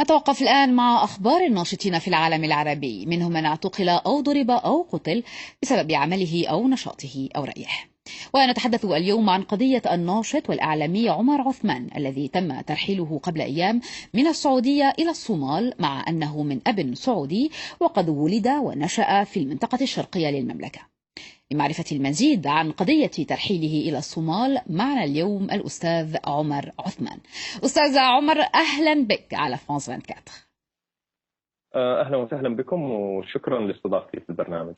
نتوقف الآن مع أخبار الناشطين في العالم العربي، منهم من اعتقل أو ضرب أو قتل بسبب عمله أو نشاطه أو رأيه. ونتحدث اليوم عن قضية الناشط والإعلامي عمر عثمان الذي تم ترحيله قبل أيام من السعودية إلى الصومال، مع أنه من أب سعودي وقد ولد ونشأ في المنطقة الشرقية للمملكة. لمعرفة المزيد عن قضية ترحيله إلى الصومال معنا اليوم الأستاذ عمر عثمان. أستاذ عمر، أهلا بك على فرانس 24. أهلا وسهلا بكم وشكرا لاستضافتي في البرنامج.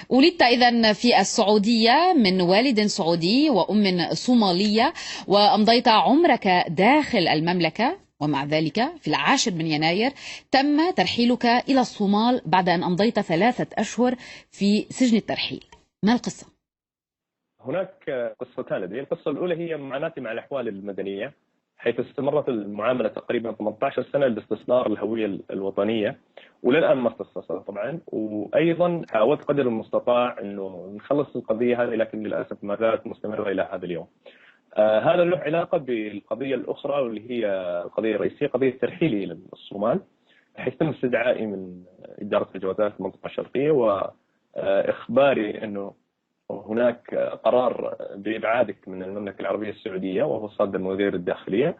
ولدت إذن في السعودية من والد سعودي وأم صومالية، وأمضيت عمرك داخل المملكة، ومع ذلك في 10 من يناير تم ترحيلك إلى الصومال بعد أن أمضيت 3 أشهر في سجن الترحيل. ما القصة؟ هناك قصتان لدي. القصة الأولى هي معاناتي مع الأحوال المدنية، حيث استمرت المعاملة تقريبا 18 سنة لاستصدار الهوية الوطنية، وللآن ما استصدرتها طبعا. وأيضا حاولت قدر المستطاع أنه نخلص القضية هذه، لكن للأسف ما زالت مستمرة إلى هذا اليوم. هذا له علاقة بالقضية الأخرى واللي هي القضية الرئيسية، قضية ترحيلي إلى الصومال، حيث تم استدعائي من إدارة الجوازات في المنطقة الشرقية وإخباري أنه هناك قرار بإبعادك من المملكة العربية السعودية، وهو صادر من وزير الداخلية.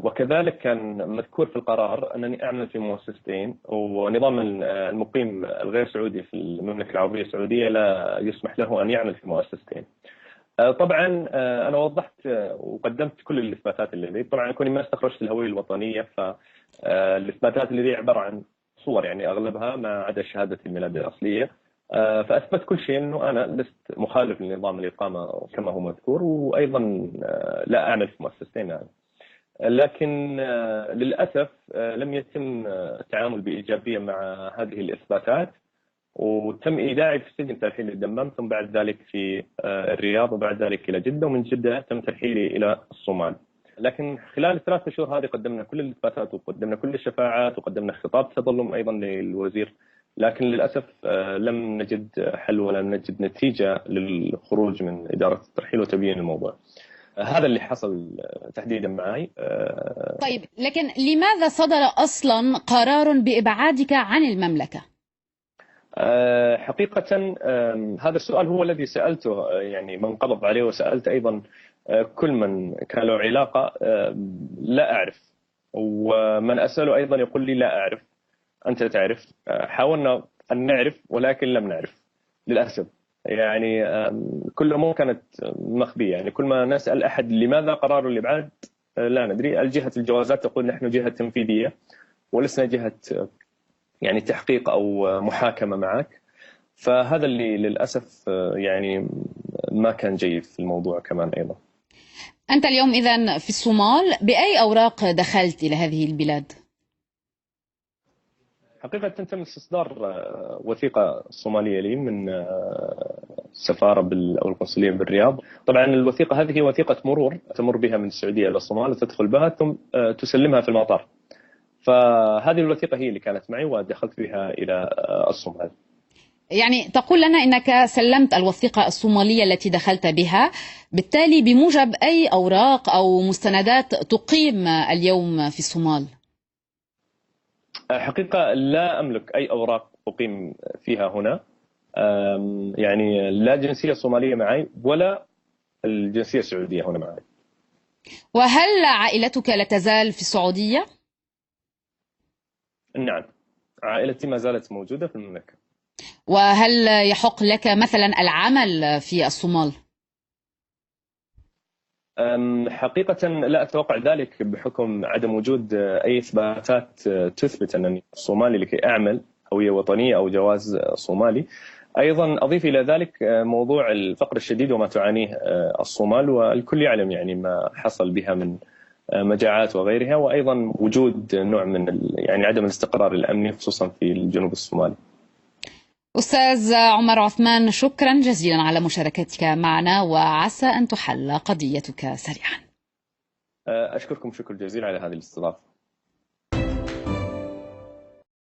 وكذلك كان مذكور في القرار أنني أعمل في مؤسستين، ونظام المقيم الغير سعودي في المملكة العربية السعودية لا يسمح له أن يعمل في مؤسستين. طبعا أنا وضحت وقدمت كل الإثباتات اللي لدي. طبعا كوني ما استخرجت الهوية الوطنية، فالإثباتات اللي لدي عبارة عن صور، يعني أغلبها ما عدا شهادة الميلاد الأصلية. فأثبت كل شيء أنه أنا لست مخالف لنظام الإقامة كما هو مذكور، وأيضا لا أعمل في مؤسستين يعني. لكن للأسف لم يتم التعامل بإيجابية مع هذه الإثباتات، وتم إيداعي في سجن ترحيل الدمام، ثم بعد ذلك في الرياض، وبعد ذلك إلى جدة، ومن جدة تم ترحيلي إلى الصومال. لكن خلال ال3 شهور هذه قدمنا كل الإثباتات وقدمنا كل الشفاعات وقدمنا خطاب تظلم أيضا للوزير، لكن للأسف لم نجد حل ولم نجد نتيجة للخروج من إدارة الترحيل وتبيين الموضوع. هذا اللي حصل تحديدا معي. طيب، لكن لماذا صدر أصلا قرار بإبعادك عن المملكة؟ حقيقة هذا السؤال هو الذي سألته يعني من قبض عليه، وسألت أيضا كل من كان له علاقة. لا أعرف، ومن أسأله أيضا يقول لي لا أعرف، أنت تعرف. حاولنا أن نعرف ولكن لم نعرف للأسف. يعني كل الأمور كانت مخبية، يعني كل ما نسأل أحد لماذا قرار الإبعاد لا ندري. الجهة الجوازات تقول نحن جهة تنفيذية ولسنا جهة يعني تحقيق أو محاكمة معك. فهذا اللي للأسف يعني ما كان جيد في الموضوع كمان أيضا. أنت اليوم إذن في الصومال، بأي أوراق دخلت إلى هذه البلاد؟ حقيقة تم استصدار وثيقة صومالية لي من السفارة أو القنصلية بالرياض. طبعا الوثيقة هذه هي وثيقة مرور تمر بها من السعودية إلى الصومال، وتدخل بها ثم تسلمها في المطار. فهذه الوثيقة هي اللي كانت معي ودخلت بها إلى الصومال. يعني تقول لنا إنك سلمت الوثيقة الصومالية التي دخلت بها، بالتالي بموجب أي أوراق أو مستندات تقيم اليوم في الصومال؟ حقيقة لا أملك أي أوراق أقيم فيها هنا. يعني لا جنسية صومالية معي ولا الجنسية السعودية هنا معي. وهل عائلتك لا تزال في السعودية؟ نعم، عائلتي ما زالت موجودة في المملكة. وهل يحق لك مثلا العمل في الصومال؟ حقيقة لا أتوقع ذلك بحكم عدم وجود أي إثباتات تثبت أنني صومالي لكي أعمل هوية وطنية أو جواز صومالي. أيضا أضيف إلى ذلك موضوع الفقر الشديد وما تعانيه الصومال، والكل يعلم يعني ما حصل بها من مجاعات وغيرها، وأيضا وجود نوع من يعني عدم الاستقرار الأمني خصوصا في الجنوب الصومالي. أستاذ عمر عثمان، شكرا جزيلا على مشاركتك معنا، وعسى أن تحل قضيتك سريعا. أشكركم شكر جزيلا على هذه الاستضافة.